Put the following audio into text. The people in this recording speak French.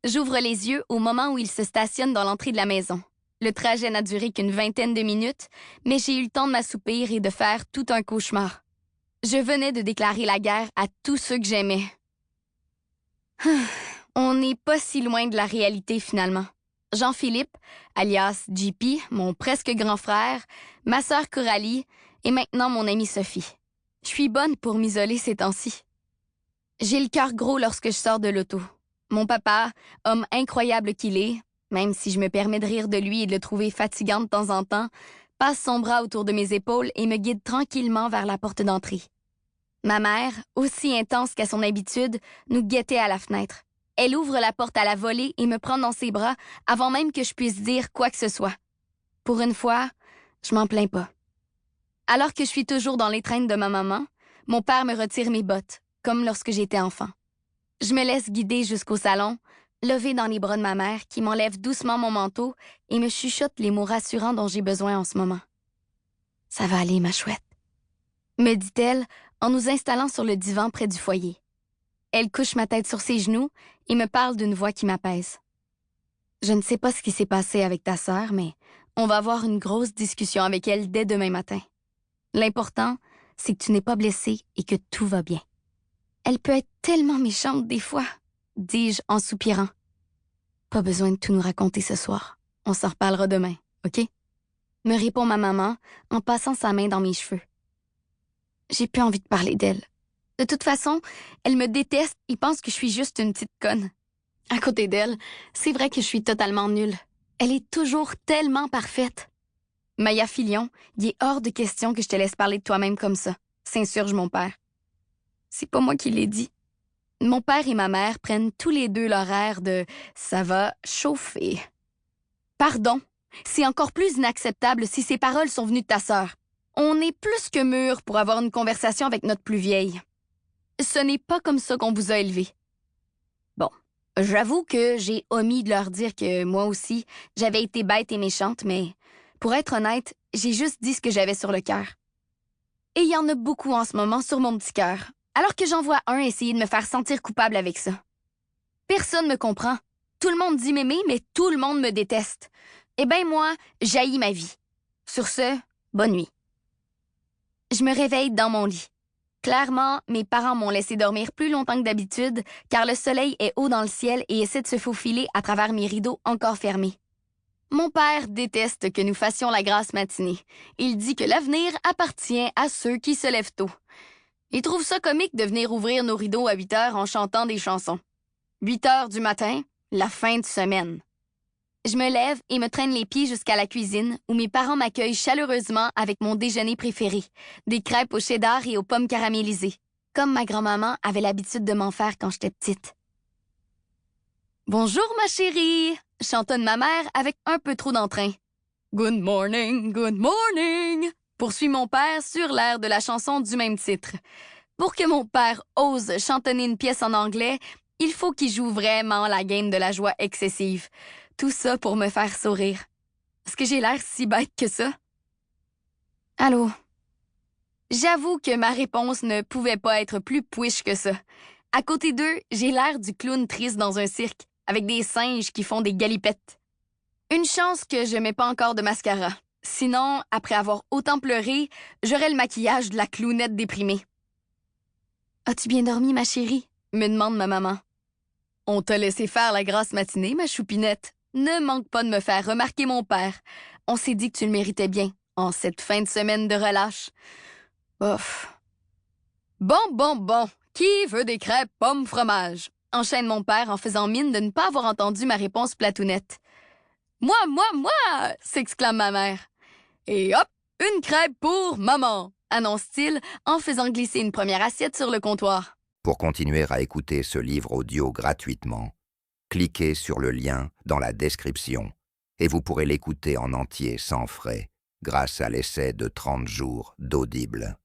J'ouvre les yeux au moment où il se stationne dans l'entrée de la maison. Le trajet n'a duré qu'une vingtaine de minutes, mais j'ai eu le temps de m'assoupir et de faire tout un cauchemar. Je venais de déclarer la guerre à tous ceux que j'aimais. On n'est pas si loin de la réalité finalement. Jean-Philippe, alias JP, mon presque grand frère, ma sœur Coralie et maintenant mon amie Sophie. Je suis bonne pour m'isoler ces temps-ci. J'ai le cœur gros lorsque je sors de l'auto. Mon papa, homme incroyable qu'il est, même si je me permets de rire de lui et de le trouver fatigant de temps en temps, passe son bras autour de mes épaules et me guide tranquillement vers la porte d'entrée. Ma mère, aussi intense qu'à son habitude, nous guettait à la fenêtre. Elle ouvre la porte à la volée et me prend dans ses bras avant même que je puisse dire quoi que ce soit. Pour une fois, je m'en plains pas. Alors que je suis toujours dans l'étreinte de ma maman, mon père me retire mes bottes, comme lorsque j'étais enfant. Je me laisse guider jusqu'au salon, levée dans les bras de ma mère qui m'enlève doucement mon manteau et me chuchote les mots rassurants dont j'ai besoin en ce moment. « Ça va aller, ma chouette », me dit-elle en nous installant sur le divan près du foyer. Elle couche ma tête sur ses genoux et me parle d'une voix qui m'apaise. Je ne sais pas ce qui s'est passé avec ta sœur, mais on va avoir une grosse discussion avec elle dès demain matin. L'important, c'est que tu n'es pas blessée et que tout va bien. Elle peut être tellement méchante des fois, dis-je en soupirant. Pas besoin de tout nous raconter ce soir. On s'en reparlera demain, OK? Me répond ma maman en passant sa main dans mes cheveux. J'ai plus envie de parler d'elle. De toute façon, elle me déteste et pense que je suis juste une petite conne. À côté d'elle, c'est vrai que je suis totalement nulle. Elle est toujours tellement parfaite. Maya Filion, il est hors de question que je te laisse parler de toi-même comme ça, s'insurge mon père. C'est pas moi qui l'ai dit. Mon père et ma mère prennent tous les deux leur air de « ça va chauffer ». Pardon, c'est encore plus inacceptable si ces paroles sont venues de ta sœur. On est plus que mûrs pour avoir une conversation avec notre plus vieille. Ce n'est pas comme ça qu'on vous a élevés. Bon, j'avoue que j'ai omis de leur dire que moi aussi, j'avais été bête et méchante, mais pour être honnête, j'ai juste dit ce que j'avais sur le cœur. Et il y en a beaucoup en ce moment sur mon petit cœur, alors que j'en vois un essayer de me faire sentir coupable avec ça. Personne me comprend. Tout le monde dit m'aimer, mais tout le monde me déteste. Eh bien, moi, j'haïs ma vie. Sur ce, bonne nuit. Je me réveille dans mon lit. Clairement, mes parents m'ont laissé dormir plus longtemps que d'habitude, car le soleil est haut dans le ciel et essaie de se faufiler à travers mes rideaux encore fermés. Mon père déteste que nous fassions la grasse matinée. Il dit que l'avenir appartient à ceux qui se lèvent tôt. Il trouve ça comique de venir ouvrir nos rideaux à 8 heures en chantant des chansons. 8 heures du matin, la fin de semaine. Je me lève et me traîne les pieds jusqu'à la cuisine où mes parents m'accueillent chaleureusement avec mon déjeuner préféré, des crêpes au cheddar et aux pommes caramélisées, comme ma grand-maman avait l'habitude de m'en faire quand j'étais petite. « Bonjour, ma chérie !» chantonne ma mère avec un peu trop d'entrain. « Good morning !» poursuit mon père sur l'air de la chanson du même titre. Pour que mon père ose chantonner une pièce en anglais, il faut qu'il joue vraiment la game de la joie excessive. Tout ça pour me faire sourire. Est-ce que j'ai l'air si bête que ça? Allô? J'avoue que ma réponse ne pouvait pas être plus push que ça. À côté d'eux, j'ai l'air du clown triste dans un cirque, avec des singes qui font des galipettes. Une chance que je mets pas encore de mascara. Sinon, après avoir autant pleuré, j'aurais le maquillage de la clownette déprimée. « As-tu bien dormi, ma chérie? » me demande ma maman. « On t'a laissé faire la grasse matinée, ma choupinette. Ne manque pas de me faire remarquer mon père. On s'est dit que tu le méritais bien, en cette fin de semaine de relâche. » Ouf. Bon. Qui veut des crêpes pommes fromage? Enchaîne mon père en faisant mine de ne pas avoir entendu ma réponse platounette. Moi! S'exclame ma mère. Et hop, une crêpe pour maman, annonce-t-il en faisant glisser une première assiette sur le comptoir. Pour continuer à écouter ce livre audio gratuitement, cliquez sur le lien dans la description et vous pourrez l'écouter en entier sans frais grâce à l'essai de 30 jours d'Audible.